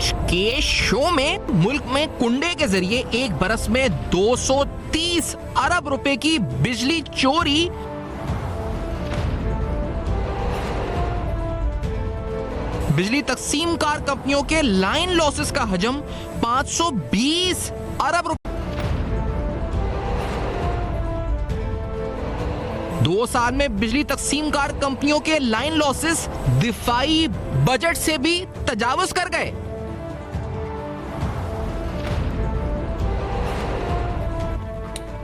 آج کے شو میں ملک میں کنڈے کے ذریعے ایک برس میں 230 ارب روپے کی بجلی چوری، بجلی تقسیم کار کمپنیوں کے لائن لاسز کا حجم 520 ارب روپے، 2 سال میں بجلی تقسیم کار کمپنیوں کے لائن لاسز دفاعی بجٹ سے بھی تجاوز کر گئے۔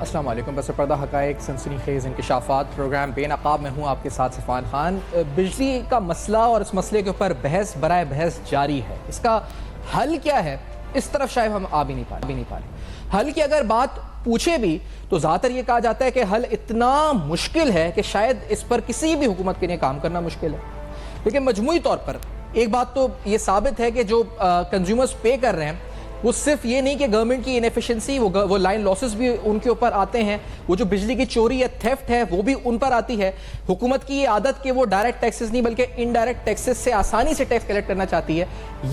السلام علیکم، بس پردہ حقائق سنسنی خیز انکشافات، پروگرام بے نقاب میں ہوں آپ کے ساتھ سفان خان۔ بجلی کا مسئلہ اور اس مسئلے کے اوپر بحث برائے بحث جاری ہے۔ اس کا حل کیا ہے، اس طرف شاید ہم آ بھی نہیں پا رہے۔ حل کی اگر بات پوچھے بھی تو زیادہ تر یہ کہا جاتا ہے کہ حل اتنا مشکل ہے کہ شاید اس پر کسی بھی حکومت کے لیے کام کرنا مشکل ہے۔ لیکن مجموعی طور پر ایک بات تو یہ ثابت ہے کہ جو کنزیومرز پے کر رہے ہیں وہ صرف یہ نہیں کہ گورنمنٹ کی انیفیشنسی، وہ لائن لاسز بھی ان کے اوپر آتے ہیں، وہ جو بجلی کی چوری یا تھیفٹ ہے وہ بھی ان پر آتی ہے۔ حکومت کی یہ عادت کہ وہ ڈائریکٹ ٹیکسز نہیں بلکہ انڈائریکٹ ٹیکسز سے آسانی سے ٹیکس کلیکٹ کرنا چاہتی ہے،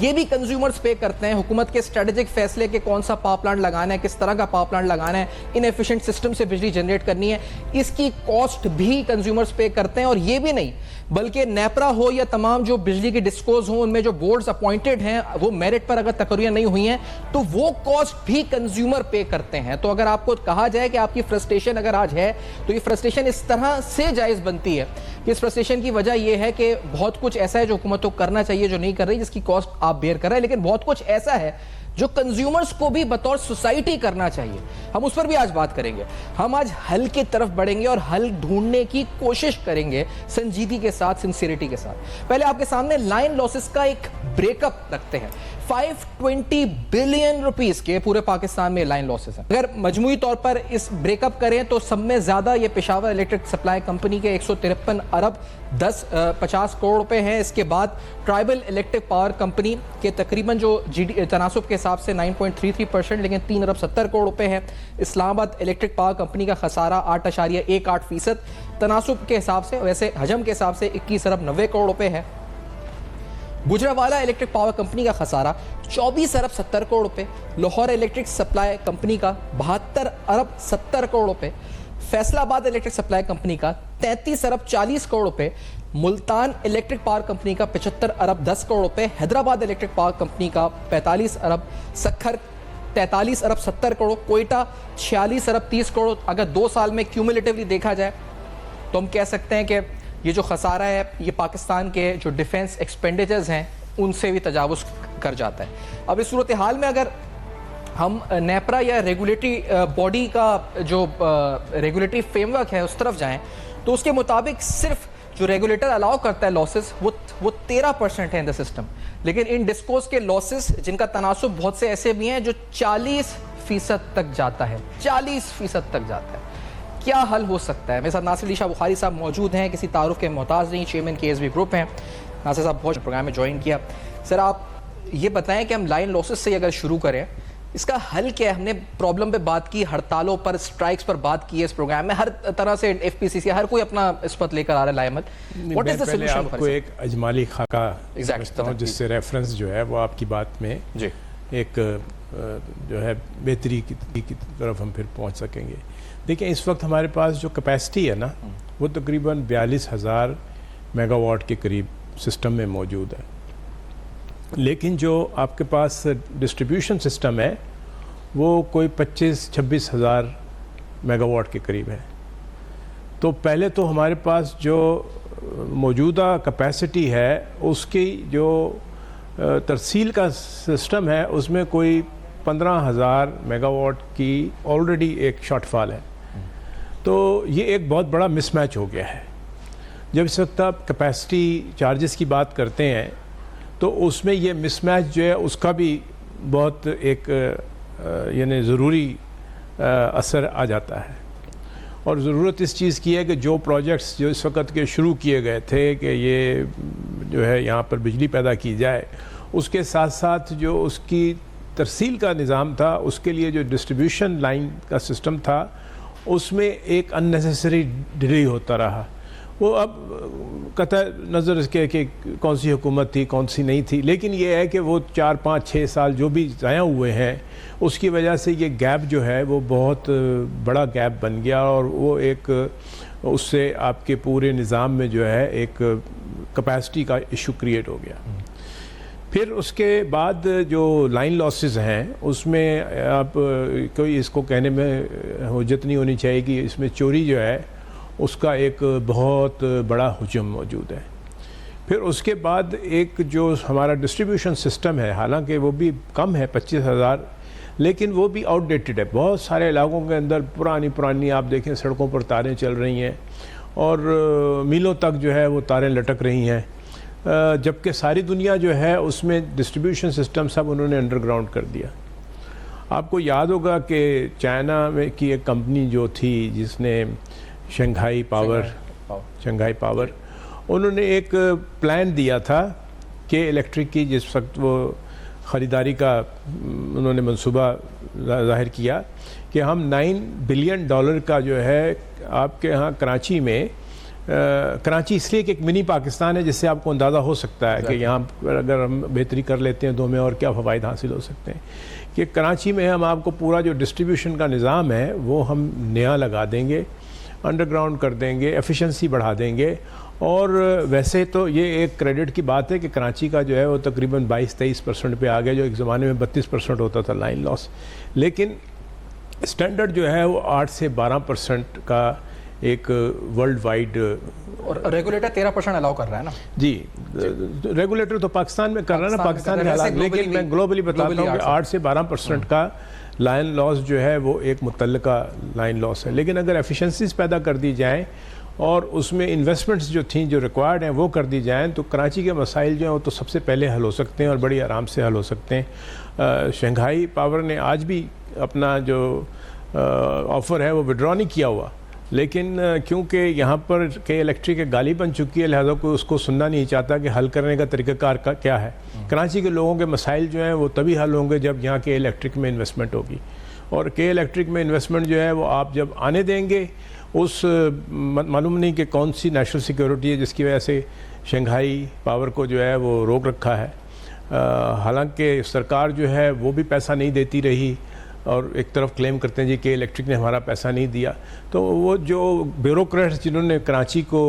یہ بھی کنزیومرز پے کرتے ہیں۔ حکومت کے اسٹریٹجک فیصلے کہ کون سا پاور پلانٹ لگانا ہے، کس طرح کا پاور پلانٹ لگانا ہے، انیفیشنٹ سسٹم سے بجلی جنریٹ کرنی ہے، اس کی کاسٹ بھی کنزیومرز پے کرتے ہیں۔ اور یہ بھی نہیں بلکہ نیپرا ہو یا تمام جو بجلی کی ڈسکوز ہوں، ان میں جو بورڈز اپوائنٹڈ ہیں وہ میرٹ پر اگر تقرریاں نہیں ہوئی ہیں تو وہ کاسٹ بھی کنزیومر پے کرتے ہیں۔ تو اگر آپ کو کہا جائے کہ آپ کی فرسٹریشن اگر آج ہے تو یہ فرسٹریشن اس طرح سے جائز بنتی ہے کہ اس فرسٹریشن کی وجہ یہ ہے کہ بہت کچھ ایسا ہے جو حکومت کو کرنا چاہیے جو نہیں کر رہی، جس کی کاسٹ آپ بیئر کر رہے ہیں، لیکن بہت کچھ ایسا ہے جو کنزیومرز کو بھی بطور سوسائٹی کرنا چاہیے۔ ہم اس پر بھی آج بات کریں گے۔ ہم آج حل کی طرف بڑھیں گے اور حل ڈھونڈنے کی کوشش کریں گے سنجیدگی کے ساتھ، سنسیریٹی کے ساتھ۔ پہلے آپ کے سامنے لائن لاسز کا ایک بریک اپ رکھتے ہیں۔ 520 بلین روپیز کے پورے پاکستان میں لائن لاسز ہیں۔ اگر مجموعی طور پر اس بریک اپ کریں تو سب میں زیادہ یہ پشاور الیکٹرک سپلائی کمپنی کے 153 ارب 50 کروڑ روپے ہیں۔ اس کے بعد ٹرائبل الیکٹرک پاور کمپنی کے تقریباً جو تناسب کے حساب سے 9.33%، لیکن 3 ارب 70 کروڑ روپے ہیں۔ اسلام آباد الیکٹرک پاور کمپنی کا خسارہ 8.18%، تناسب کے حساب سے، ویسے حجم کے حساب سے 21 ارب 90 کروڑ روپے ہے۔ گجرانوالہ الیکٹرک پاور کمپنی کا خسارہ 24 ارب 70 کروڑ روپے، لاہور الیکٹرک سپلائی کمپنی کا 72 ارب 70 کروڑ روپے، فیصل آباد الیکٹرک سپلائی کمپنی کا 33 ارب 40 کروڑ روپے، ملتان الیکٹرک پاور کمپنی کا 75 ارب 10 کروڑ روپے، حیدرآباد الیکٹرک پاور کمپنی کا 45 ارب، سکھر 43 ارب 70 کروڑ، کوئٹہ 46 ارب 30 کروڑ۔ اگر 2 سال میں کیومولیٹیولی دیکھا جائے تو ہم کہہ سکتے ہیں کہ یہ جو خسارہ ہے یہ پاکستان کے جو ڈیفنس ایکسپینڈیچرز ہیں ان سے بھی تجاوز کر جاتا ہے۔ اب اس صورتحال میں اگر ہم نیپرا یا ریگولیٹری باڈی کا جو ریگولیٹری فریم ورک ہے اس طرف جائیں تو اس کے مطابق صرف جو ریگولیٹر الاؤ کرتا ہے لاسز وہ 13% ہے ان دا سسٹم، لیکن ان ڈسکوز کے لاسز جن کا تناسب بہت سے ایسے بھی ہیں جو 40% تک جاتا ہے، 40% تک جاتا ہے۔ کیا حل ہو سکتا ہے؟ میرے ساتھ ناصر علی شاہ بخاری صاحب موجود ہیں، کسی تعارف کے محتاج نہیں، چیئرمین KSB گروپ ہیں۔ ناصر صاحب بہت پروگرام میں جوائن کیا۔ سر آپ یہ بتائیں کہ ہم لائن لاسز سے اگر شروع کریں اس کا حل کیا ہے؟ ہم نے پرابلم پہ بات کی، ہڑتالوں پر، اسٹرائکس پر بات کی ہے اس پروگرام میں، ہر طرح سے FPCC ہر کوئی اپنا اس پر لے کر آ رہا ہے لائمت۔ What is the solution? آپ کو ایک اجمالی خاکہ سمجھتا ہوں جس سے ریفرنس جو ہے وہ آپ کی بات میں ایک جو ہے بہتری کی طرف ہم پھر پہنچ سکیں گے۔ دیکھیں اس وقت ہمارے پاس جو کیپیسٹی ہے نا وہ تقریباً 42,000 میگا واٹ کے قریب سسٹم میں موجود ہے، لیکن جو آپ کے پاس ڈسٹریبیوشن سسٹم ہے وہ کوئی 25-26 ہزار میگا واٹ کے قریب ہے۔ تو پہلے تو ہمارے پاس جو موجودہ کیپیسٹی ہے اس کی جو ترسیل کا سسٹم ہے اس میں کوئی 15,000 میگا واٹ کی آلریڈی ایک شارٹ فال ہے۔ تو یہ ایک بہت بڑا مس میچ ہو گیا ہے۔ جب اس وقت آپ کیپیسٹی چارجز کی بات کرتے ہیں تو اس میں یہ مس میچ جو ہے اس کا بھی بہت ایک یعنی ضروری اثر آ جاتا ہے۔ اور ضرورت اس چیز کی ہے کہ جو پروجیکٹس جو اس وقت کے شروع کیے گئے تھے کہ یہ جو ہے یہاں پر بجلی پیدا کی جائے، اس کے ساتھ ساتھ جو اس کی ترسیل کا نظام تھا، اس کے لیے جو ڈسٹریبیوشن لائن کا سسٹم تھا، اس میں ایک اننیسیسری ڈیلے ہوتا رہا، وہ اب قطع نظر اس کے کہ کون سی حکومت تھی کون سی نہیں تھی، لیکن یہ ہے کہ وہ 4 5 6 سال جو بھی ضائع ہوئے ہیں اس کی وجہ سے یہ گیپ جو ہے وہ بہت بڑا گیپ بن گیا، اور وہ ایک اس سے آپ کے پورے نظام میں جو ہے ایک کیپیسٹی کا ایشو کریٹ ہو گیا۔ پھر اس کے بعد جو لائن لاسز ہیں اس میں آپ کوئی اس کو کہنے میں حجت نہیں ہونی چاہیے کہ اس میں چوری جو ہے اس کا ایک بہت بڑا حجم موجود ہے۔ پھر اس کے بعد ایک جو ہمارا ڈسٹریبیوشن سسٹم ہے، حالانکہ وہ بھی کم ہے 25,000، لیکن وہ بھی آؤٹ ڈیٹڈ ہے۔ بہت سارے علاقوں کے اندر پرانی آپ دیکھیں سڑکوں پر تاریں چل رہی ہیں اور میلوں تک جو ہے وہ تاریں لٹک رہی ہیں، جبکہ ساری دنیا جو ہے اس میں ڈسٹریبیوشن سسٹم سب انہوں نے انڈر گراؤنڈ کر دیا۔ آپ کو یاد ہوگا کہ چائنا میں کی ایک کمپنی جو تھی جس نے شنگھائی پاور، انہوں نے ایک پلان دیا تھا کہ الیکٹرک کی، جس وقت وہ خریداری کا انہوں نے منصوبہ ظاہر کیا کہ ہم $9 بلین کا جو ہے آپ کے ہاں کراچی میں، کراچی اس لیے کہ ایک منی پاکستان ہے جس سے آپ کو اندازہ ہو سکتا ہے کہ یہاں اگر ہم بہتری کر لیتے ہیں تو ہمیں اور کیا فوائد حاصل ہو سکتے ہیں، کہ کراچی میں ہم آپ کو پورا جو ڈسٹریبیوشن کا نظام ہے وہ ہم نیا لگا دیں گے، انڈر گراؤنڈ کر دیں گے، ایفیشنسی بڑھا دیں گے۔ اور ویسے تو یہ ایک کریڈٹ کی بات ہے کہ کراچی کا جو ہے وہ تقریباً 22-23% پہ آ گیا، جو ایک زمانے میں 32% ہوتا تھا لائن لاس، لیکن اسٹینڈرڈ جو ہے وہ 8 سے 12% کا ایک ورلڈ وائڈ، اور ریگولیٹر 13% الاؤ کر رہا ہے نا۔ جی ریگولیٹر تو پاکستان میں کر رہا ہے نا، پاکستان کے حالات، لیکن میں گلوبلی بتاتا ہوں کہ 8 سے 12% کا لائن لاس جو ہے وہ ایک متعلقہ لائن لاس ہے۔ لیکن اگر ایفیشنسیز پیدا کر دی جائیں اور اس میں انویسٹمنٹس جو تھیں جو ریکوائرڈ ہیں وہ کر دی جائیں تو کراچی کے مسائل جو ہیں وہ تو سب سے پہلے حل ہو سکتے ہیں اور بڑی آرام سے حل ہو سکتے ہیں۔ شنگھائی پاور نے آج بھی اپنا جو آفر ہے وہ وڈرا نہیں کیا ہوا، لیکن کیونکہ یہاں پر کہ الیکٹرک ایک گالی بن چکی ہے، لہذا کوئی اس کو سننا نہیں چاہتا کہ حل کرنے کا طریقہ کار کا کیا ہے۔ کراچی کے لوگوں کے مسائل جو ہیں وہ تبھی حل ہوں گے جب یہاں کے الیکٹرک میں انویسٹمنٹ ہوگی، اور کے الیکٹرک میں انویسٹمنٹ جو ہے وہ آپ جب آنے دیں گے، اس معلوم نہیں کہ کون سی نیشنل سیکیورٹی ہے جس کی وجہ سے شنگھائی پاور کو جو ہے وہ روک رکھا ہے، حالانکہ سرکار جو ہے وہ بھی پیسہ نہیں دیتی رہی، اور ایک طرف کلیم کرتے ہیں جی کہ الیکٹرک نے ہمارا پیسہ نہیں دیا۔ تو وہ جو بیوروکریٹس جنہوں نے کراچی کو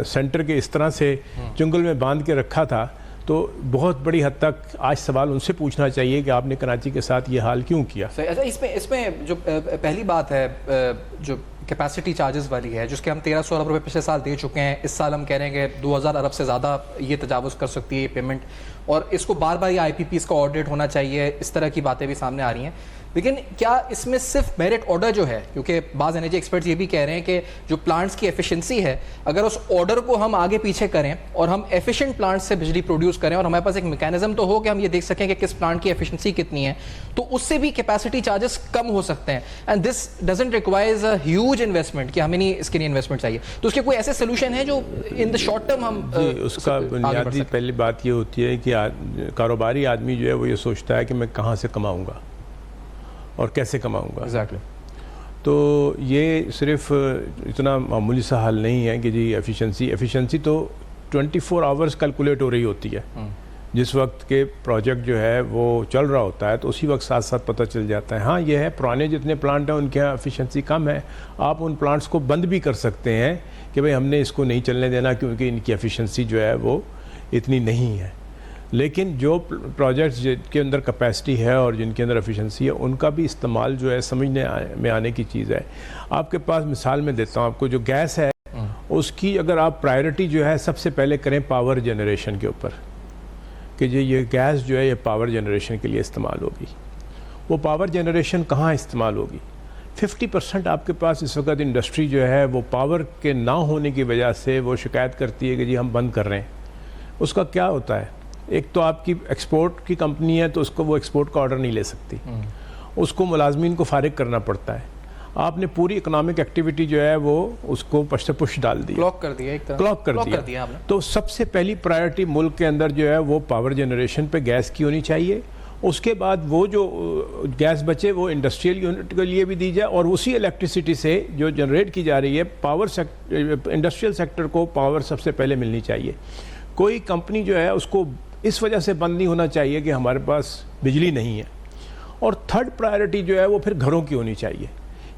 سینٹر کے اس طرح سے جنگل میں باندھ کے رکھا تھا، تو بہت بڑی حد تک آج سوال ان سے پوچھنا چاہیے کہ آپ نے کراچی کے ساتھ یہ حال کیوں کیا۔ اس میں جو پہلی بات ہے جو کیپیسٹی چارجز والی ہے، جس کے ہم 1300 ارب روپے پچھلے سال دے چکے ہیں، اس سال ہم کہہ رہے ہیں کہ 2000 ارب سے زیادہ یہ تجاوز کر سکتی ہے یہ پیمنٹ، اور اس کو بار بار یہ آئی پی پیز کا آڈٹ ہونا چاہیے، اس طرح کی باتیں بھی سامنے آ رہی ہیں۔ لیکن کیا اس میں صرف میرٹ آرڈر جو ہے، کیونکہ بعض انرجی ایکسپرٹس یہ بھی کہہ رہے ہیں کہ جو پلانٹس کی ایفیشنسی ہے، اگر اس آرڈر کو ہم آگے پیچھے کریں اور ہم ایفیشینٹ پلانٹ سے بجلی پروڈیوس کریں اور ہمارے پاس ایک میکینزم تو ہو کہ ہم یہ دیکھ سکیں کہ کس پلانٹ کی ایفیشنسی کتنی ہے، تو اس سے بھی کیپیسٹی چارجز کم ہو سکتے ہیں، and this doesn't requires a huge investment کہ ہمیں نہیں اس کے لیے انویسٹمنٹ چاہیے۔ تو اس کے کوئی ایسے سولوشن ہے جو ان دا شارٹ ٹرم ہم اس کا بنیادی پہلی بات یہ ہوتی ہے کہ کاروباری آدمی جو ہے وہ یہ سوچتا ہے کہ میں کہاں سے کماؤں گا اور کیسے کماؤں گا۔ ایگزیکٹلی۔ تو یہ صرف اتنا معمولی سا حل نہیں ہے کہ جی ایفیشنسی تو 24 آورز کیلکولیٹ ہو رہی ہوتی ہے، جس وقت کے پروجیکٹ جو ہے وہ چل رہا ہوتا ہے تو اسی وقت ساتھ ساتھ پتہ چل جاتا ہے۔ ہاں یہ ہے پرانے جتنے پلانٹ ہیں ان کے یہاں ایفیشنسی کم ہے، آپ ان پلانٹس کو بند بھی کر سکتے ہیں کہ بھئی ہم نے اس کو نہیں چلنے دینا کیونکہ ان کی ایفیشنسی جو ہے وہ اتنی نہیں ہے، لیکن جو پروجیکٹس جن کے اندر کیپیسٹی ہے اور جن کے اندر ایفیشنسی ہے ان کا بھی استعمال جو ہے سمجھنے میں آنے کی چیز ہے۔ آپ کے پاس مثال میں دیتا ہوں آپ کو، جو گیس ہے اس کی اگر آپ پرائرٹی جو ہے سب سے پہلے کریں پاور جنریشن کے اوپر، کہ یہ گیس جو ہے یہ پاور جنریشن کے لیے استعمال ہوگی۔ وہ پاور جنریشن کہاں استعمال ہوگی؟ 50% آپ کے پاس اس وقت انڈسٹری جو ہے وہ پاور کے نہ ہونے کی وجہ سے وہ شکایت کرتی ہے کہ جی ہم بند کر رہے ہیں۔ اس کا کیا ہوتا ہے؟ ایک تو آپ کی ایکسپورٹ کی کمپنی ہے تو اس کو وہ ایکسپورٹ کا آرڈر نہیں لے سکتی، اس کو ملازمین کو فارغ کرنا پڑتا ہے، آپ نے پوری اکنامک ایکٹیویٹی جو ہے وہ اس کو پش سے پش ڈال دی، کلاک کر دیا، ایک طرح کلاک کر دیا۔ تو سب سے پہلی پرائرٹی ملک کے اندر جو ہے وہ پاور جنریشن پہ گیس کی ہونی چاہیے، اس کے بعد وہ جو گیس بچے وہ انڈسٹریل یونٹ کے لیے بھی دی جائے, اور اسی الیکٹریسٹی سے جو جنریٹ کی جا رہی ہے انڈسٹریل سیکٹر کو پاور سب سے پہلے ملنی چاہیے. کوئی کمپنی جو ہے اس کو اس وجہ سے بند نہیں ہونا چاہیے کہ ہمارے پاس بجلی نہیں ہے. اور تھرڈ پرائرٹی جو ہے وہ پھر گھروں کی ہونی چاہیے.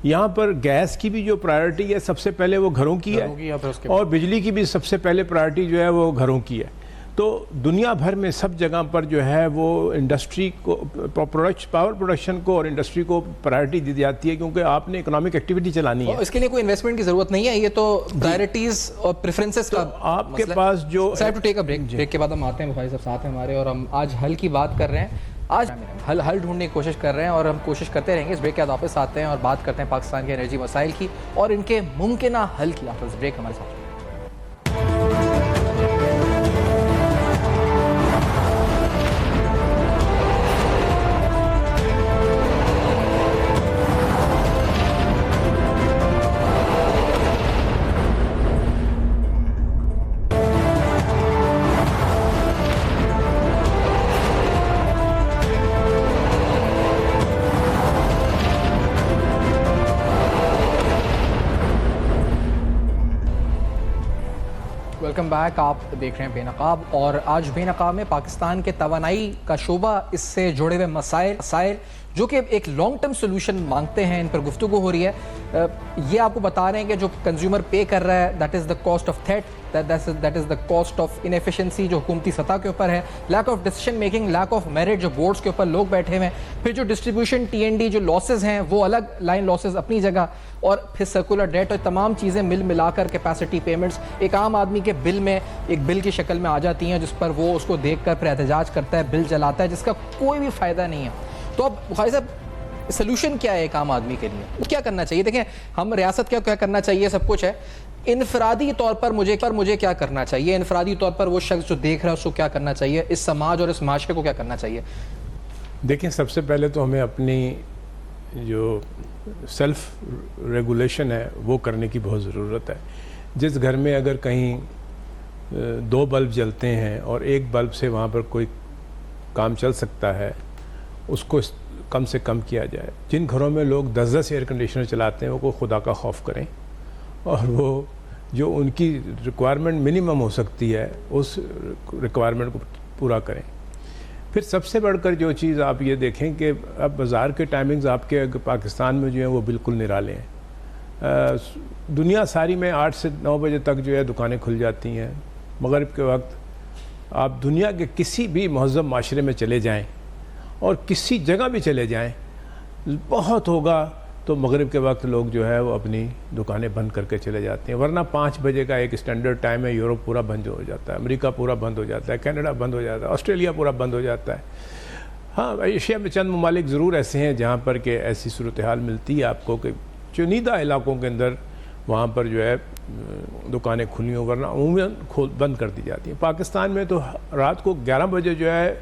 یہاں پر گیس کی بھی جو پرائرٹی ہے سب سے پہلے وہ گھروں کی ہے, اور بجلی کی بھی سب سے پہلے پرائرٹی جو ہے وہ گھروں کی ہے. تو دنیا بھر میں سب جگہ پر جو ہے وہ انڈسٹری کو پاور پروڈکشن کو اور انڈسٹری کو پرائرٹی دی جاتی ہے, کیونکہ آپ نے اکنامک ایکٹیویٹی چلانی ہے. اس کے لیے کوئی انویسٹمنٹ کی ضرورت نہیں ہے, یہ تو پرائرٹیز اور پریفرنسز کا آپ کے پاس جو بریک کے بعد ہم آتے ہیں. بخاری صاحب ساتھ ہیں ہمارے, اور ہم آج حل کی بات کر رہے ہیں, آج حل ڈھونڈنے کی کوشش کر رہے ہیں, اور ہم کوشش کرتے رہیں گے. اس بریک کے بعد واپس آتے ہیں اور بات کرتے ہیں پاکستان کے انرجی مسائل کی اور ان کے ممکنہ حل کی. آپ بریک ہمارے ساتھ. Welcome back. آپ دیکھ رہے ہیں بے نقاب, اور آج بے نقاب میں پاکستان کے توانائی کا شعبہ, اس سے جڑے ہوئے مسائل جو کہ ایک لانگ ٹرم سولوشن مانگتے ہیں, ان پر گفتگو ہو رہی ہے. یہ آپ کو بتا رہے ہیں کہ جو کنزیومر پے کر رہا ہے, that is the cost of threat, that is the cost of inefficiency جو حکومتی سطح کے اوپر ہے, lack of decision making, lack of merit جو بورڈز کے اوپر لوگ بیٹھے ہوئے ہیں, پھر جو ڈسٹریبیوشن TND جو لاسز ہیں وہ الگ, لائن لاسز اپنی جگہ, اور پھر سرکولر ڈیٹ, اور تمام چیزیں ملا کر کیپیسٹی پیمنٹس ایک عام آدمی کے بل میں ایک بل کی شکل میں آ جاتی ہیں, جس پر وہ اس کو دیکھ کر پھر احتجاج کرتا ہے, بل جلاتا ہے, جس کا کوئی بھی فائدہ نہیں ہے. تو اب بخاری صاحب سلوشن کیا ہے ایک عام آدمی کے لیے, کیا کرنا چاہیے؟ دیکھیں ہم ریاست کیا کرنا چاہیے, سب کچھ ہے. انفرادی طور پر مجھے کیا کرنا چاہیے, انفرادی طور پر وہ شخص جو دیکھ رہا ہے اس کو کیا کرنا چاہیے, اس سماج اور اس معاشرے کو کیا کرنا چاہیے؟ دیکھیں سب سے پہلے تو ہمیں اپنی جو سیلف ریگولیشن ہے وہ کرنے کی بہت ضرورت ہے. جس گھر میں اگر کہیں 2 بلب جلتے ہیں اور 1 بلب سے وہاں پر کوئی کام چل سکتا ہے, اس کو کم سے کم کیا جائے. جن گھروں میں لوگ 10 ایئر کنڈیشنر چلاتے ہیں وہ کوئی خدا کا خوف کریں, اور وہ جو ان کی ریکوائرمنٹ منیمم ہو سکتی ہے اس ریکوائرمنٹ کو پورا کریں. پھر سب سے بڑھ کر جو چیز آپ یہ دیکھیں کہ اب بازار کے ٹائمنگز آپ کے پاکستان میں جو ہیں وہ بالکل نرالے ہیں. دنیا ساری میں 8 سے 9 بجے تک جو ہے دکانیں کھل جاتی ہیں. مغرب کے وقت آپ دنیا کے کسی بھی مہذب معاشرے میں چلے جائیں اور کسی جگہ بھی چلے جائیں, بہت ہوگا تو مغرب کے وقت لوگ جو ہے وہ اپنی دکانیں بند کر کے چلے جاتے ہیں. ورنہ 5 بجے کا ایک اسٹینڈرڈ ٹائم ہے. یورپ پورا بند ہو جاتا ہے, امریکہ پورا بند ہو جاتا ہے, کینیڈا بند ہو جاتا ہے, آسٹریلیا پورا بند ہو جاتا ہے. ہاں ایشیا میں چند ممالک ضرور ایسے ہیں جہاں پر کہ ایسی صورتحال ملتی ہے آپ کو کہ چنیدہ علاقوں کے اندر وہاں پر جو ہے دکانیں کھلی ہوں, ورنہ عموماً بند کر دی جاتی ہیں. پاکستان میں تو رات کو 11 بجے جو ہے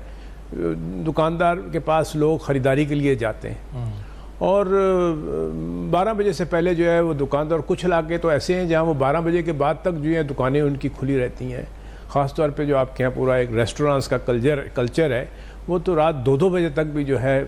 دکاندار کے پاس لوگ خریداری کے لیے جاتے ہیں, اور 12 بجے سے پہلے جو ہے وہ دکاندار, کچھ علاقے تو ایسے ہیں جہاں وہ 12 بجے کے بعد تک جو ہے دکانیں ان کی کھلی رہتی ہیں. خاص طور پہ جو آپ کے یہاں پورا ایک ریسٹورانٹس کا کلچر ہے, وہ تو رات 2 بجے تک بھی جو ہے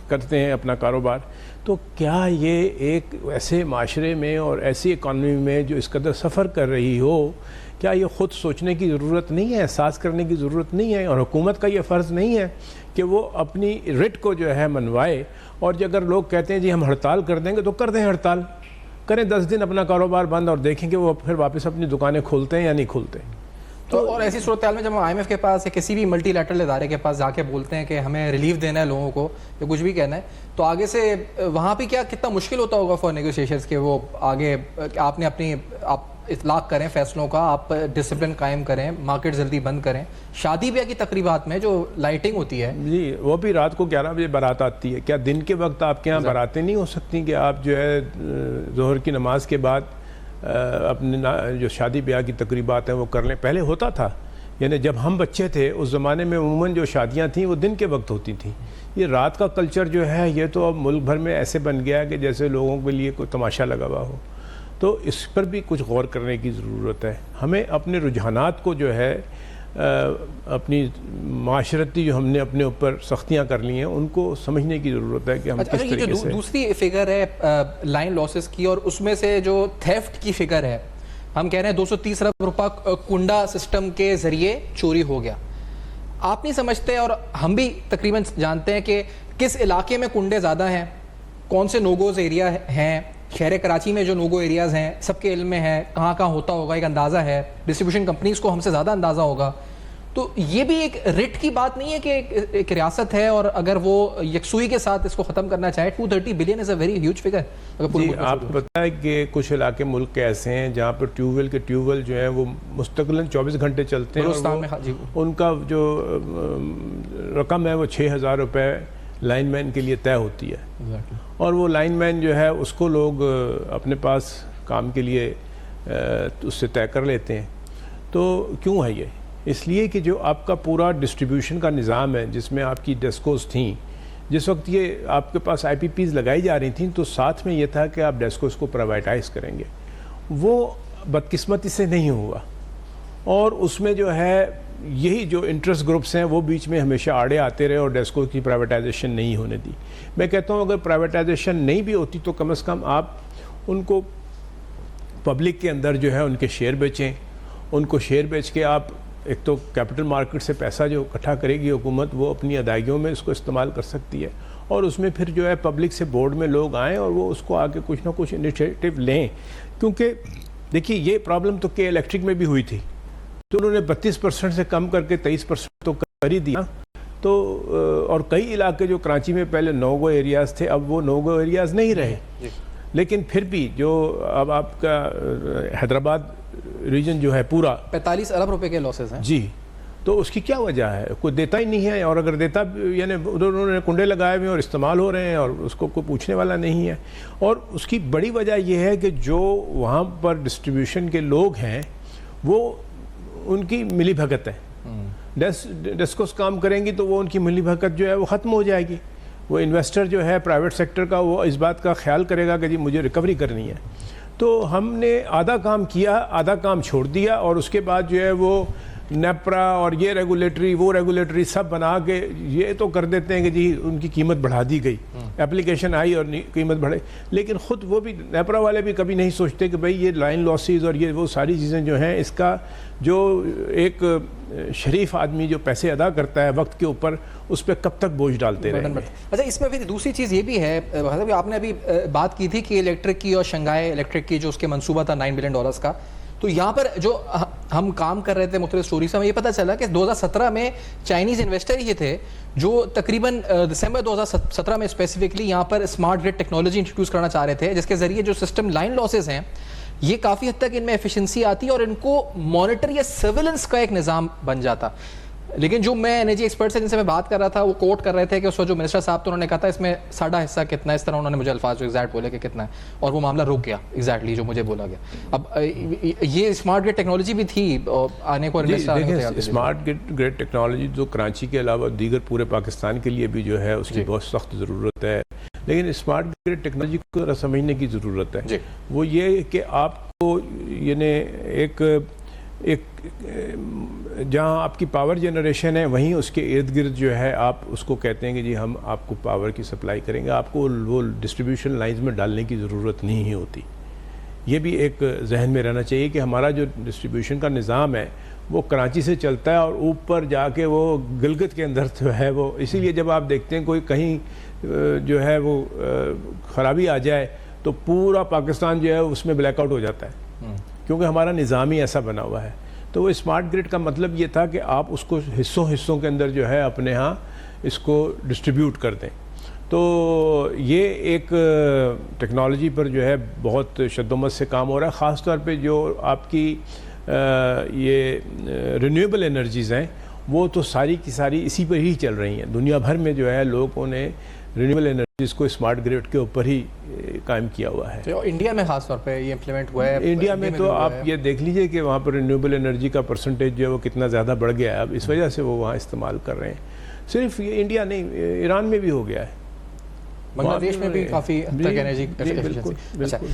کرتے ہیں اپنا کاروبار. تو کیا یہ ایک ایسے معاشرے میں اور ایسی اکانومی میں جو اس قدر سفر کر رہی ہو, کیا یہ خود سوچنے کی ضرورت نہیں ہے, احساس کرنے کی ضرورت نہیں ہے, اور حکومت کا یہ فرض نہیں ہے کہ وہ اپنی رٹ کو جو ہے منوائے؟ اور جو اگر لوگ کہتے ہیں جی ہم ہڑتال کر دیں گے تو کر دیں, ہڑتال کریں, 10 دن اپنا کاروبار بند, اور دیکھیں کہ وہ پھر واپس اپنی دکانیں کھولتے ہیں یا نہیں کھولتے. تو اور ایسی صورتحال میں جب ہم IMF کے پاس یا کسی بھی ملٹی لیٹرل ادارے کے پاس جا کے بولتے ہیں کہ ہمیں ریلیف دینا ہے لوگوں کو یا کچھ بھی کہنا ہے, تو آگے سے وہاں پہ کتنا مشکل ہوتا ہوگا فار نیگوشیشنز کہ وہ آگے آپ نے آپ اطلاق کریں فیصلوں کا, آپ ڈسپلن قائم کریں, مارکیٹ جلدی بند کریں. شادی بیاہ کی تقریبات میں جو لائٹنگ ہوتی ہے جی, وہ بھی رات کو 11 بجے بارات آتی ہے. کیا دن کے وقت آپ کے یہاں باراتیں نہیں ہو سکتی کہ آپ جو ہے ظہر کی نماز کے بعد اپنے جو شادی بیاہ کی تقریبات ہیں وہ کر لیں؟ پہلے ہوتا تھا, یعنی جب ہم بچے تھے اس زمانے میں عموماً جو شادیاں تھیں وہ دن کے وقت ہوتی تھیں. یہ رات کا کلچر جو ہے یہ تو اب ملک بھر میں ایسے بن گیا ہے کہ جیسے لوگوں کے لیے کوئی تماشا لگا ہوا ہو. تو اس پر بھی کچھ غور کرنے کی ضرورت ہے. ہمیں اپنے رجحانات کو جو ہے اپنی معاشرتی جو ہم نے اپنے اوپر سختیاں کر لی ہیں ان کو سمجھنے کی ضرورت ہے کہ ہم کس طریقے سے. دوسری فگر ہے لائن لاسز کی, اور اس میں سے جو تھیفٹ کی فگر ہے, ہم کہہ رہے ہیں 230 ارب روپے کنڈا سسٹم کے ذریعے چوری ہو گیا. آپ نہیں سمجھتے, اور ہم بھی تقریباً جانتے ہیں کہ کس علاقے میں کنڈے زیادہ ہیں, کون سے نوگوز ایریا ہیں. شہر کراچی میں جو نوگو ایریاز ہیں سب کے علم میں ہے, کہاں کہاں ہوتا ہوگا ایک اندازہ ہے, ڈسٹریبیوشن کمپنیز کو ہم سے زیادہ اندازہ ہوگا. تو یہ بھی ایک رٹ کی بات نہیں ہے کہ ایک ریاست ہے اور اگر وہ یکسوئی کے ساتھ اس کو ختم کرنا چاہے, 230 billion is a very huge figure. جی, آپ بتائیں کہ کچھ علاقے ملک کے ایسے ہیں جہاں پر ٹیوب ویل جو ہیں وہ مستقلاً 24 گھنٹے چلتے ہیں, اور ان کا جو رقم ہے وہ 6,000 روپے لائن مین کے لیے طے ہوتی ہے, اور وہ لائن مین جو ہے اس کو لوگ اپنے پاس کام کے لیے اس سے طے کر لیتے ہیں. تو کیوں ہے یہ؟ اس لیے کہ جو آپ کا پورا ڈسٹریبیوشن کا نظام ہے جس میں آپ کی ڈیسکوز تھیں, جس وقت یہ آپ کے پاس آئی پی پیز لگائی جا رہی تھیں تو ساتھ میں یہ تھا کہ آپ ڈیسکوز کو پرائیویٹائز کریں گے. وہ بدقسمتی سے نہیں ہوا, اور اس میں جو ہے یہی جو انٹرسٹ گروپس ہیں وہ بیچ میں ہمیشہ آڑے آتے رہے اور ڈیسکو کی پرائیویٹائزیشن نہیں ہونے دی. میں کہتا ہوں اگر پرائیویٹائزیشن نہیں بھی ہوتی تو کم از کم آپ ان کو پبلک کے اندر جو ہے ان کے شیئر بیچیں. ان کو شیئر بیچ کے آپ ایک تو کیپٹل مارکیٹ سے پیسہ جو اکٹھا کرے گی حکومت وہ اپنی ادائیگیوں میں اس کو استعمال کر سکتی ہے, اور اس میں پھر جو ہے پبلک سے بورڈ میں لوگ آئیں اور وہ اس کو آگے کچھ نہ کچھ انیشیٹو لیں. کیونکہ دیکھیے یہ پرابلم تو کہ الیکٹرک میں بھی ہوئی تھی, تو انہوں نے 32% سے کم کر کے 23% تو کر ہی دیا. تو اور کئی علاقے جو کراچی میں پہلے نوگو ایریاز تھے اب وہ نوگو ایریاز نہیں رہے, لیکن پھر بھی جو اب آپ کا حیدرآباد ریجن جو ہے پورا 45 ارب روپے کے لاسز ہیں. جی, تو اس کی کیا وجہ ہے؟ کوئی دیتا ہی نہیں ہے, اور اگر دیتا یعنی انہوں نے کنڈے لگائے ہوئے اور استعمال ہو رہے ہیں اور اس کو کوئی پوچھنے والا نہیں ہے. اور اس کی بڑی وجہ یہ ہے کہ جو وہاں پر ڈسٹریبیوشن کے لوگ ہیں وہ ان کی ملی بھگت ہے. ڈیسکوس کام کریں گی تو وہ ان کی ملی بھگت جو ہے وہ ختم ہو جائے گی. وہ انویسٹر جو ہے پرائیویٹ سیکٹر کا وہ اس بات کا خیال کرے گا کہ جی مجھے ریکوری کرنی ہے. تو ہم نے آدھا کام کیا, آدھا کام چھوڑ دیا, اور اس کے بعد جو ہے وہ نیپرا اور یہ ریگولیٹری وہ ریگولیٹری سب بنا کے یہ تو کر دیتے ہیں کہ جی ان کی قیمت بڑھا دی گئی, اپلیکیشن آئی اور قیمت بڑھے. لیکن خود وہ بھی نیپرا والے بھی کبھی نہیں سوچتے کہ بھئی یہ لائن لاسز اور یہ وہ ساری چیزیں جو ہیں اس کا جو ایک شریف آدمی جو پیسے ادا کرتا ہے وقت کے اوپر اس پہ کب تک بوجھ ڈالتے رہیں گے. اچھا, اس میں پھر دوسری چیز یہ بھی ہے, آپ نے ابھی بات کی تھی کہ الیکٹرک کی اور شنگھائی الیکٹرک کی جو اس کے منصوبہ تھا $9 بلین کا, تو یہاں پر جو ہم کام کر رہے تھے مختلف سٹوریز میں یہ پتہ چلا کہ 2017 میں چائنیز انویسٹر یہ تھے جو تقریباً دسمبر 2017 میں اسپیسیفکلی یہاں پر اسمارٹ گرڈ ٹیکنالوجی انٹروڈیوس کرنا چاہ رہے تھے, جس کے ذریعے جو سسٹم لائن لاسز ہیں یہ کافی حد تک ان میں ایفیشنسی آتی اور ان کو مانیٹر یا سرویلنس کا ایک نظام بن جاتا. لیکن جو میں انرجی ایکسپرٹ سے جن سے میں بات کر رہا تھا وہ کوٹ کر رہے تھے کہ اس وقت جو منسٹر صاحب تو انہوں نے کہا تھا اس میں ساڑھا حصہ کتنا ہے, اس طرح انہوں نے مجھے الفاظ جو ایگزیکٹ بولے کہ کتنا ہے, اور وہ معاملہ رک گیا ایگزیکٹلی جو مجھے بولا گیا. اب یہ اسمارٹ گرڈ ٹیکنالوجی بھی تھی آنے کو اسمارٹ گرڈ ٹیکنالوجی جو کراچی کے علاوہ دیگر پورے پاکستان کے لیے بھی جو ہے اس کی بہت سخت ضرورت ہے, لیکن اسمارٹ گرڈ ٹیکنالوجی کو سمجھنے کی ضرورت ہے. وہ یہ کہ آپ کو یعنی ایک جہاں آپ کی پاور جنریشن ہے وہیں اس کے ارد گرد جو ہے آپ اس کو کہتے ہیں کہ جی ہم آپ کو پاور کی سپلائی کریں گے, آپ کو وہ ڈسٹریبیوشن لائنز میں ڈالنے کی ضرورت نہیں ہی ہوتی. یہ بھی ایک ذہن میں رہنا چاہیے کہ ہمارا جو ڈسٹریبیوشن کا نظام ہے وہ کراچی سے چلتا ہے اور اوپر جا کے وہ گلگت کے اندر جو ہے وہ, اسی لیے جب آپ دیکھتے ہیں کوئی کہیں جو ہے وہ خرابی آ جائے تو پورا پاکستان جو ہے اس میں بلیک آؤٹ ہو جاتا ہے, کیونکہ ہمارا نظام ہی ایسا بنا ہوا ہے. تو وہ اسمارٹ گرڈ کا مطلب یہ تھا کہ آپ اس کو حصوں کے اندر جو ہے اپنے ہاں اس کو ڈسٹریبیوٹ کر دیں. تو یہ ایک ٹیکنالوجی پر جو ہے بہت شدت سے کام ہو رہا ہے, خاص طور پہ جو آپ کی یہ رینیویبل انرجیز ہیں وہ تو ساری کی ساری اسی پر ہی چل رہی ہیں. دنیا بھر میں جو ہے لوگوں نے رینیویبل انرجیز کو اسمارٹ گرڈ کے اوپر ہی قائم کیا ہوا ہے. انڈیا میں خاص طور پہ یہ امپلیمنٹ ہوا ہے. انڈیا میں تو آپ یہ دیکھ لیجئے کہ وہاں پر رینیویبل انرجی کا پرسنٹیج جو ہے وہ کتنا زیادہ بڑھ گیا ہے, اب اس وجہ سے وہ وہاں استعمال کر رہے ہیں. صرف یہ انڈیا نہیں, ایران میں بھی ہو گیا ہے. بنگلہ دیش میں بھی کافی حد تک انرجی ایفیشنسی.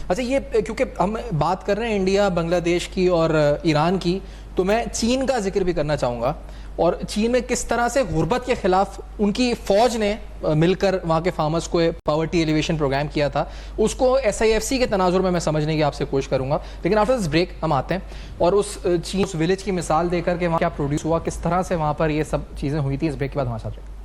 اچھا یہ کیونکہ ہم بات کر رہے ہیں انڈیا بنگلہ دیش کی اور ایران کی, تو میں چین کا ذکر بھی کرنا چاہوں گا, اور چین میں کس طرح سے غربت کے خلاف ان کی فوج نے مل کر وہاں کے فارمرز کو پاورٹی ایلیویشن پروگرام کیا تھا, اس کو SIFC کے تناظر میں سمجھنے کی آپ سے کوشش کروں گا. لیکن آفٹر دس بریک ہم آتے ہیں اور اس چین اس ولیج کی مثال دے کر کے وہاں کیا پروڈیوس ہوا, کس طرح سے وہاں پر یہ سب چیزیں ہوئی تھی. اس بریک کے بعد ہمارے ساتھ رہیں.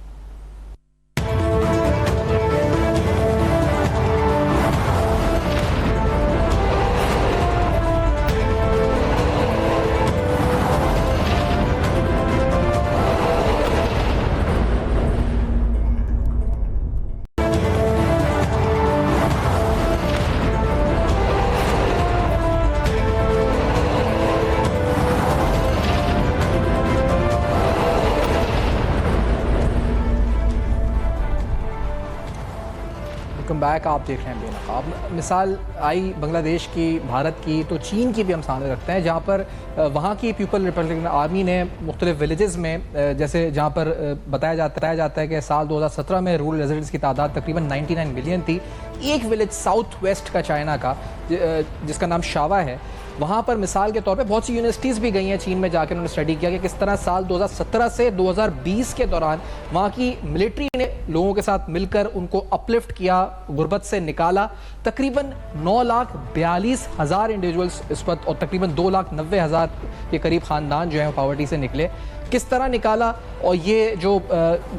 بیک آپ دیکھ رہے ہیں بے نقاب. مثال آئی بنگلہ دیش کی, بھارت کی, تو چین کی بھی ہم سامنے رکھتے ہیں, جہاں پر وہاں کی پیپل ریپبلکن آرمی نے مختلف ولیجز میں, جیسے جہاں پر بتایا جاتا ہے کہ سال 2017 میں رورل ریزیڈنٹس کی تعداد تقریباً 99 ملین تھی. ایک ولیج ساؤتھ ویسٹ کا چائنا کا جس کا نام شاوا ہے, وہاں پر مثال کے طور پہ بہت سی یونیورسٹیز بھی گئی ہیں چین میں جا کے, انہوں نے اسٹڈی کیا کہ کس طرح سال 2017 سے 2020 کے دوران وہاں کی ملٹری نے لوگوں کے ساتھ مل کر ان کو اپلفٹ کیا, غربت سے نکالا. تقریباً 9,42,000 انڈیویجولز اس وقت, اور تقریباً 2,90,000 کے قریب خاندان جو ہیں پاورٹی سے نکلے. کس طرح نکالا, اور یہ جو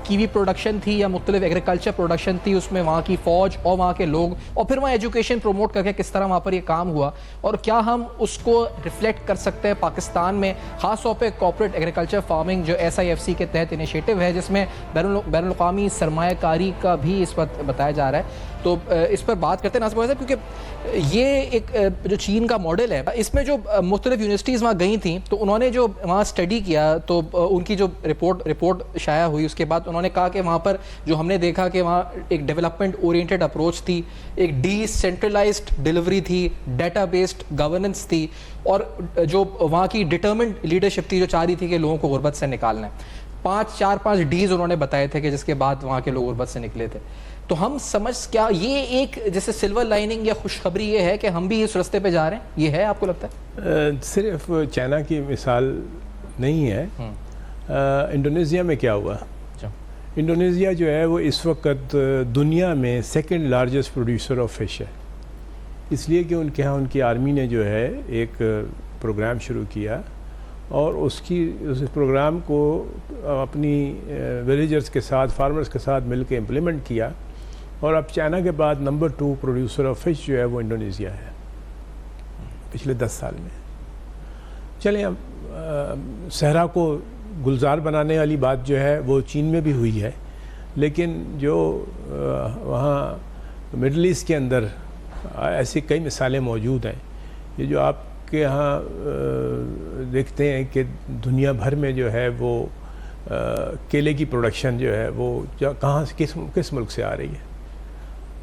کیوی پروڈکشن تھی یا مختلف ایگریکلچر پروڈکشن تھی, اس میں وہاں کی فوج اور وہاں کے لوگ, اور پھر وہاں ایجوکیشن پروموٹ کر کے کس طرح وہاں پر یہ کام ہوا, اور کیا ہم اس کو ریفلیکٹ کر سکتے ہیں پاکستان میں, خاص طور پہ کارپوریٹ ایگریکلچر فارمنگ جو SIFC کے تحت انیشیٹو ہے, جس میں بین الاقوامی سرمایہ کاری کا بھی اس وقت بتایا جا رہا ہے. تو اس پر بات کرتے ہیں ناصر صاحب, کیونکہ یہ ایک جو چین کا ماڈل ہے, اس میں جو مختلف یونیورسٹیز وہاں گئی تھیں, تو انہوں نے جو وہاں اسٹڈی کیا, تو ان کی جو رپورٹ شائع ہوئی, اس کے بعد انہوں نے کہا کہ وہاں پر جو ہم نے دیکھا کہ وہاں ایک ڈیولپمنٹ اورینٹڈ اپروچ تھی, ایک ڈی سینٹرلائزڈ ڈیلیوری تھی, ڈیٹا بیسڈ گورننس تھی, اور جو وہاں کی ڈٹرمنڈ لیڈرشپ تھی جو چاہ رہی تھی کہ لوگوں کو غربت سے نکالنا ہے. 4-5 ڈیز انہوں نے بتائے تھے کہ جس کے بعد وہاں کے لوگ غربت سے نکلے تھے. تو ہم سمجھ, کیا یہ ایک جیسے سلور لائننگ یا خوشخبری یہ ہے کہ ہم بھی اس رستے پہ جا رہے ہیں, یہ ہے آپ کو لگتا ہے؟ صرف چائنا کی مثال نہیں ہے. انڈونیزیا میں کیا ہوا, انڈونیزیا جو ہے وہ اس وقت دنیا میں second largest producer of fish ہے, اس لیے کہ ان کے ہاں ان کی آرمی نے جو ہے ایک پروگرام شروع کیا, اور اس پروگرام کو اپنی ولیجرز کے ساتھ, فارمرز کے ساتھ مل کے امپلیمنٹ کیا, اور اب چائنا کے بعد نمبر 2 پروڈیوسر آف فش جو ہے وہ انڈونیزیا ہے پچھلے 10 سال میں. چلیں اب صحرا کو گلزار بنانے والی بات جو ہے وہ چین میں بھی ہوئی ہے, لیکن جو وہاں مڈل ایسٹ کے اندر ایسی کئی مثالیں موجود ہیں. یہ جو آپ کے یہاں دیکھتے ہیں کہ دنیا بھر میں جو ہے وہ کیلے کی پروڈکشن جو ہے وہ کہاں سے کس ملک سے آ رہی ہے,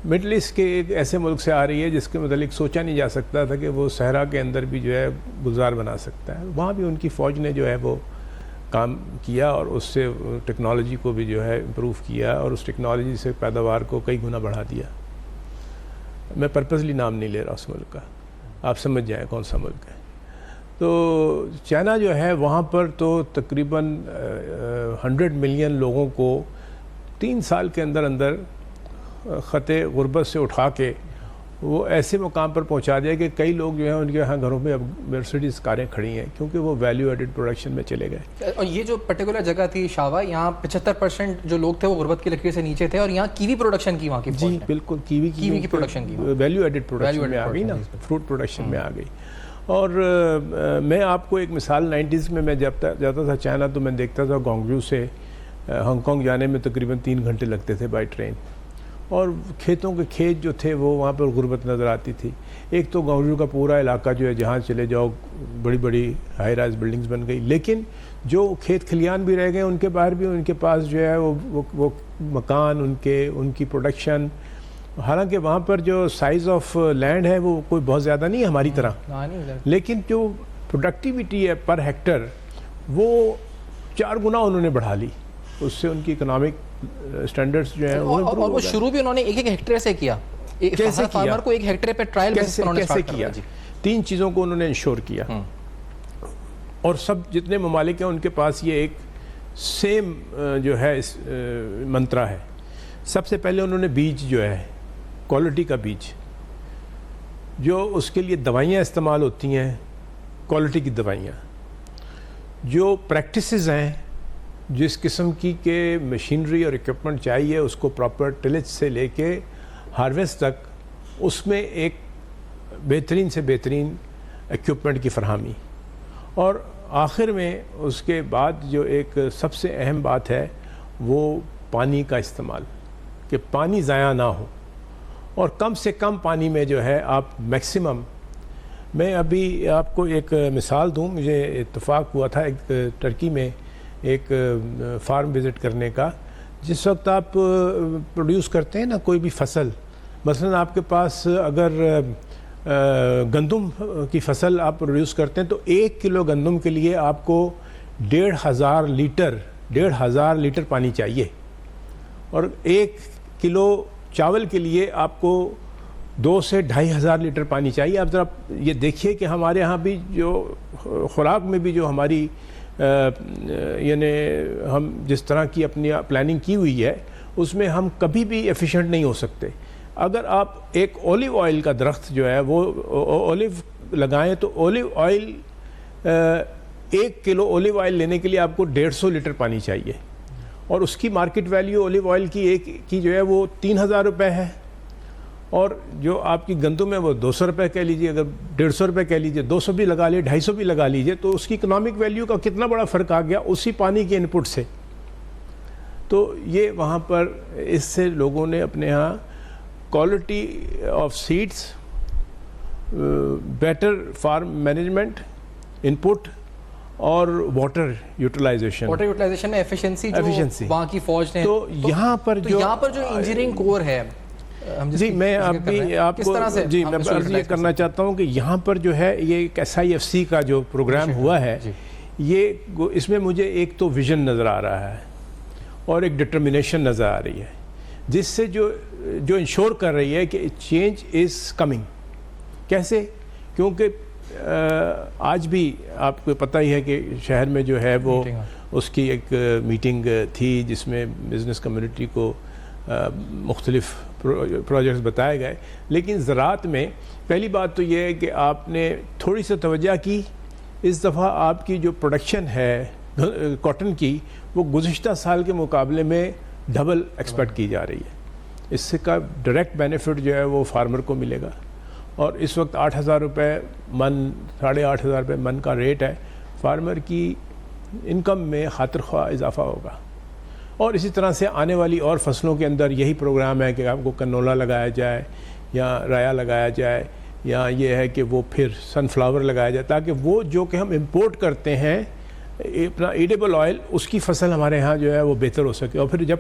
مڈل ایسٹ کے ایک ایسے ملک سے آ رہی ہے جس کے متعلق سوچا نہیں جا سکتا تھا کہ وہ صحرا کے اندر بھی جو ہے گلزار بنا سکتا ہے. وہاں بھی ان کی فوج نے جو ہے وہ کام کیا, اور اس سے ٹیکنالوجی کو بھی جو ہے امپروو کیا, اور اس ٹیکنالوجی سے پیداوار کو کئی گنا بڑھا دیا. میں پرپزلی نام نہیں لے رہا اس ملک کا, آپ سمجھ جائیں کون سا ملک ہے. تو چائنا جو ہے وہاں پر تو تقریباً 100 ملین لوگوں کو 3 سال کے اندر خطے غربت سے اٹھا کے وہ ایسے مقام پر پہنچا دیا کہ کئی لوگ جو ہیں ان کے یہاں گھروں میں اب مرسڈیز کاریں کھڑی ہیں, کیونکہ وہ ویلیو ایڈڈ پروڈکشن میں چلے گئے. اور یہ جو پرٹیکولر جگہ تھی شاوا, یہاں 75% جو لوگ تھے وہ غربت کی لکیر سے نیچے تھے, اور یہاں کیوی پروڈکشن کی وہاں کی, جی بالکل, کیوی کی پروڈکشن کی ویلیو ایڈڈ پروڈکشن میں آ گئی نا, فروٹ پروڈکشن میں آ گئی. اور میں آپ کو ایک مثال 90s میں جب جاتا تھا چائنا, تو میں دیکھتا تھا گونگجو سے ہانگ کانگ جانے میں تقریباً 3 گھنٹے لگتے تھے بائی ٹرین, اور کھیتوں کے کھیت جو تھے وہ وہاں پر غربت نظر آتی تھی. ایک تو گونگجو کا پورا علاقہ جو ہے جہاں چلے جاؤ بڑی بڑی ہائی رائز بلڈنگز بن گئی, لیکن جو کھیت کھلیان بھی رہ گئے ان کے باہر بھی ان کے پاس جو ہے وہ مکان, ان کی پروڈکشن. حالانکہ وہاں پر جو سائز آف لینڈ ہے وہ کوئی بہت زیادہ نہیں ہے ہماری طرح, لیکن جو پروڈکٹیویٹی ہے پر ہیکٹر وہ 4 گنا انہوں نے بڑھا لی. اس سے ان کی اکنامک اسٹینڈرڈس جو ہیں اور وہ شروع بھی انہوں نے ایک ہیکٹر سے کیا, کیسے فارمر کو ایک ہیکٹر پہ ٹرائل کیسے کیا؟ 3 چیزوں کو انہوں نے انشور کیا, اور سب جتنے ممالک ہیں ان کے پاس یہ ایک سیم جو ہے منترا ہے. سب سے پہلے انہوں نے بیج جو ہے کوالٹی کا بیج, جو اس کے لیے دوائیاں استعمال ہوتی ہیں کوالٹی کی دوائیاں, جو پریکٹسز ہیں جس قسم کی کہ مشینری اور اکوپمنٹ چاہیے اس کو پراپر ٹلج سے لے کے ہارویسٹ تک, اس میں ایک بہترین سے بہترین اکوپمنٹ کی فراہمی, اور آخر میں اس کے بعد جو ایک سب سے اہم بات ہے وہ پانی کا استعمال, کہ پانی ضائع نہ ہو, اور کم سے کم پانی میں جو ہے آپ میکسیمم. میں ابھی آپ کو ایک مثال دوں, مجھے اتفاق ہوا تھا ایک ٹرکی میں ایک فارم وزٹ کرنے کا. جس وقت آپ پروڈیوس کرتے ہیں نا کوئی بھی فصل, مثلا آپ کے پاس اگر گندم کی فصل آپ پروڈیوس کرتے ہیں تو 1 کلو گندم کے لیے آپ کو 1,500 لیٹر پانی چاہیے, اور 1 کلو چاول کے لیے آپ کو 2 سے 2,500 لیٹر پانی چاہیے. اب ذرا یہ دیکھیے کہ ہمارے ہاں بھی جو خوراک میں بھی جو ہماری یعنی ہم جس طرح کی اپنی پلاننگ کی ہوئی ہے اس میں ہم کبھی بھی ایفیشینٹ نہیں ہو سکتے. اگر آپ ایک اولیو آئل کا درخت جو ہے وہ اولیو لگائیں تو اولیو آئل 1 کلو اولیو آئل لینے کے لیے آپ کو 150 لیٹر پانی چاہیے, اور اس کی مارکیٹ ویلیو اولیو آئل کی ایک کی جو ہے وہ 3,000 روپے ہے, اور جو آپ کی گندم ہے وہ 200 روپے کہہ لیجیے, اگر 150 روپے کہہ لیجیے, 200 بھی لگا لیے, 250 بھی لگا لیجیے, تو اس کی اکنامک ویلیو کا کتنا بڑا فرق آ گیا اسی پانی کے انپٹ سے. تو یہ وہاں پر اس سے لوگوں نے اپنے ہاں quality of seeds, better form management, input اور واٹر یوٹیلائزیشن میں ایفیشنسی وہاں کی فوج نے. تو یہاں پر جو انجینئرنگ کور ہے, جی میں آپ کو جی میں عرض یہ کرنا چاہتا ہوں کہ یہاں پر جو ہے یہ ایک SIFC کا جو پروگرام ہوا ہے, یہ اس میں مجھے ایک تو ویژن نظر آ رہا ہے اور ایک ڈٹرمنیشن نظر آ رہی ہے, جس سے جو انشور کر رہی ہے کہ چینج از کمنگ. کیسے؟ کیونکہ آج بھی آپ کو پتہ ہی ہے کہ شہر میں جو ہے وہ اس کی ایک میٹنگ تھی جس میں بزنس کمیونٹی کو مختلف پروجیکٹس بتائے گئے, لیکن زراعت میں پہلی بات تو یہ ہے کہ آپ نے تھوڑی سی توجہ کی. اس دفعہ آپ کی جو پروڈکشن ہے کاٹن کی وہ گزشتہ سال کے مقابلے میں ڈبل ایکسپیکٹ کی جا رہی ہے. اس سے کا ڈائریکٹ بینیفٹ جو ہے وہ فارمر کو ملے گا, اور اس وقت 8,000 روپے من, 8,500 روپے من کا ریٹ ہے. فارمر کی انکم میں خاطر خواہ اضافہ ہوگا, اور اسی طرح سے آنے والی اور فصلوں کے اندر یہی پروگرام ہے کہ آپ کو کنولا لگایا جائے یا رایا لگایا جائے, یا یہ ہے کہ وہ پھر سن فلاور لگایا جائے, تاکہ وہ جو کہ ہم امپورٹ کرتے ہیں اپنا ایڈیبل آئل, اس کی فصل ہمارے ہاں جو ہے وہ بہتر ہو سکے. اور پھر جب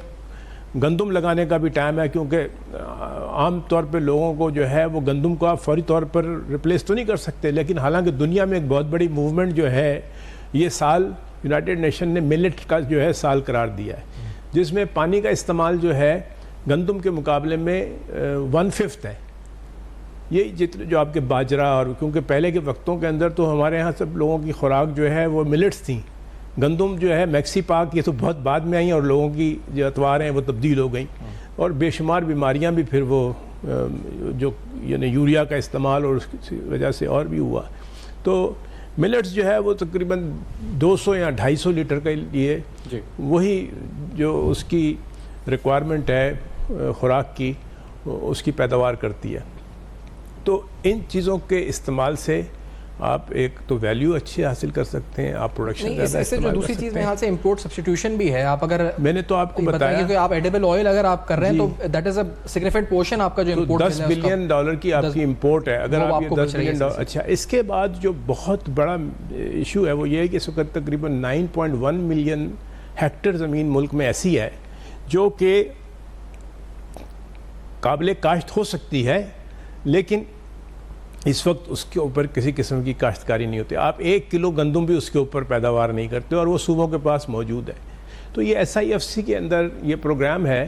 گندم لگانے کا بھی ٹائم ہے, کیونکہ عام طور پہ لوگوں کو جو ہے وہ گندم کو آپ فوری طور پر ریپلیس تو نہیں کر سکتے, لیکن حالانکہ دنیا میں ایک بہت بڑی موومنٹ جو ہے, یہ سال یونائٹڈ نیشن نے ملٹ کا جو ہے سال قرار دیا ہے, جس میں پانی کا استعمال جو ہے گندم کے مقابلے میں 1/5 ہے. یہ جو آپ کے باجرہ, اور کیونکہ پہلے کے وقتوں کے اندر تو ہمارے ہاں سب لوگوں کی خوراک جو ہے وہ ملٹس تھیں. گندم جو ہے میکسی پاک یہ تو بہت بعد میں آئیں, اور لوگوں کی جو اتوار ہیں وہ تبدیل ہو گئیں, اور بے شمار بیماریاں بھی پھر وہ جو یعنی یوریا کا استعمال اور اس کی وجہ سے اور بھی ہوا. تو ملٹس جو ہے وہ تقریباً 200 یا 250 لیٹر کے لیے وہی جو اس کی ریکوائرمنٹ ہے خوراک کی, اس کی پیداوار کرتی ہے. تو ان چیزوں کے استعمال سے آپ ایک تو ویلیو اچھی حاصل کر سکتے ہیں, آپ پروڈکشن زیادہ استعمال کر دوسری چیز میں یہاں سے امپورٹ سبسٹیٹیوشن بھی ہے. آپ اگر میں نے تو آپ کو بتایا کہ آپ ایڈیبل آئل اگر آپ کر رہے ہیں تو that is a significant portion آپ کا جو امپورٹ $10 بلین کی آپ کی امپورٹ ہے. اگر آپ یہ $10 بلین, اچھا اس کے بعد جو بہت بڑا ایشو ہے وہ یہ ہے کہ اس وقت تقریباً 9.1 ملین ہیکٹر زمین ملک میں ایسی ہے جو کہ قابل کاشت ہو سکتی ہے, لیکن اس وقت اس کے اوپر کسی قسم کی کاشتکاری نہیں ہوتی. آپ 1 کلو گندم بھی اس کے اوپر پیداوار نہیں کرتے, اور وہ صوبوں کے پاس موجود ہے. تو یہ SIFC کے اندر یہ پروگرام ہے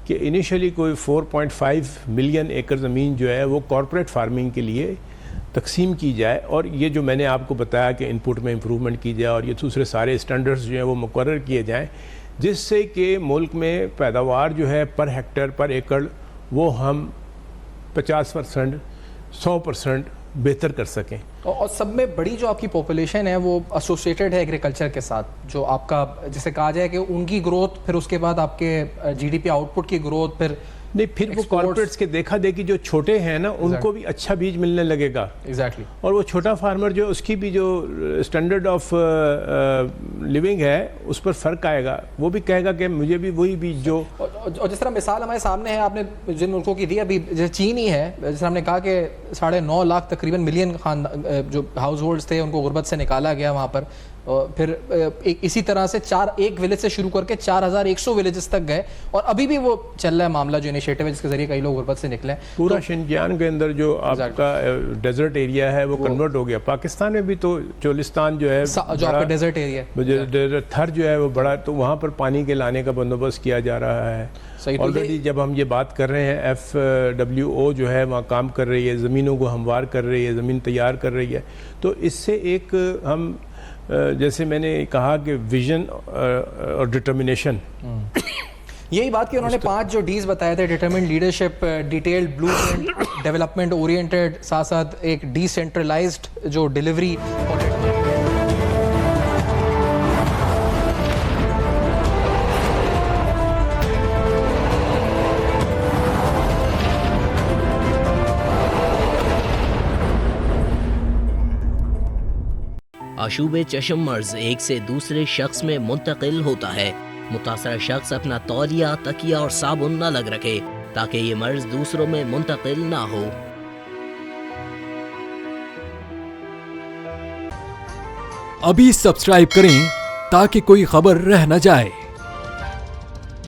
کہ انیشلی کوئی 4.5 ملین ایکڑ زمین جو ہے وہ کارپوریٹ فارمنگ کے لیے تقسیم کی جائے، اور یہ جو میں نے آپ کو بتایا کہ ان پٹ میں امپرومنٹ کی جائے اور یہ دوسرے سارے اسٹینڈرڈز جو ہیں وہ مقرر کیے جائیں، جس سے کہ ملک میں پیداوار جو ہے پر ہیکٹر پر ایکڑ وہ ہم 50%، 100% بہتر کر سکیں. اور سب میں بڑی جو آپ کی پاپولیشن ہے وہ ایسوسیٹڈ ہے ایگریکلچر کے ساتھ، جو آپ کا جسے کہا جائے کہ ان کی گروتھ، پھر اس کے بعد آپ کے GDP آؤٹ پٹ کی گروتھ، پھر نہیں پھر وہ کارپوریٹس کے دیکھا دیکھی جو چھوٹے ہیں نا ان کو بھی اچھا بیج ملنے لگے گا. ایگزیکٹلی. اور وہ چھوٹا فارمر جو اس کی بھی جو اسٹینڈرڈ آف لیونگ ہے اس پر فرق آئے گا، وہ بھی کہے گا کہ مجھے بھی وہی بیج جو. اور جس طرح مثال ہمارے سامنے ہے، آپ نے جن ملکوں کی دی ابھی، جیسے چین ہی ہے، جس طرح ہم نے کہا کہ 9.5 لاکھ تقریباً ملین جو ہاؤس ہولڈز تھے ان کو غربت سے نکالا گیا وہاں پر. پھر اسی طرح سے ایک ولیج سے شروع کر کے 4100 ولیجز تک گئے، اور ابھی بھی وہ چل رہا ہے معاملہ جو انیشیٹو ہے جس کے ذریعے کئی لوگ غربت سے نکلے. پورا شنجیانگ کے اندر جو آپ کا ڈیزرٹ ایریا ہے وہ کنورٹ ہو گیا. پاکستان میں بھی تو چولستان جو ہے جو آپ کا ڈیزرٹ ایریا ہے، تھر جو ہے وہ بڑا، تو وہاں پر پانی کے لانے کا بندوبست کیا جا رہا ہے. آلریڈی جب ہم یہ بات کر رہے ہیں FWO جو ہے وہاں کام کر رہی ہے، زمینوں کو ہموار کر رہی ہے، زمین تیار کر رہی ہے. تو اس سے ایک ہم جیسے میں نے کہا کہ ویژن اور ڈٹرمنیشن، یہی بات کہ انہوں نے 5 جو ڈیز بتائے تھے، determined leadership, detailed blue print, development oriented, ساتھ ساتھ ایک ڈی سینٹرلائزڈ جو ڈیلیوری. آشوب چشم مرض ایک سے دوسرے شخص میں منتقل ہوتا ہے. متاثرہ شخص اپنا تولیہ، تکیہ اور صابن نہ لگ رکھے تاکہ یہ مرض دوسروں میں منتقل نہ ہو. ابھی سبسکرائب کریں تاکہ کوئی خبر رہ نہ جائے.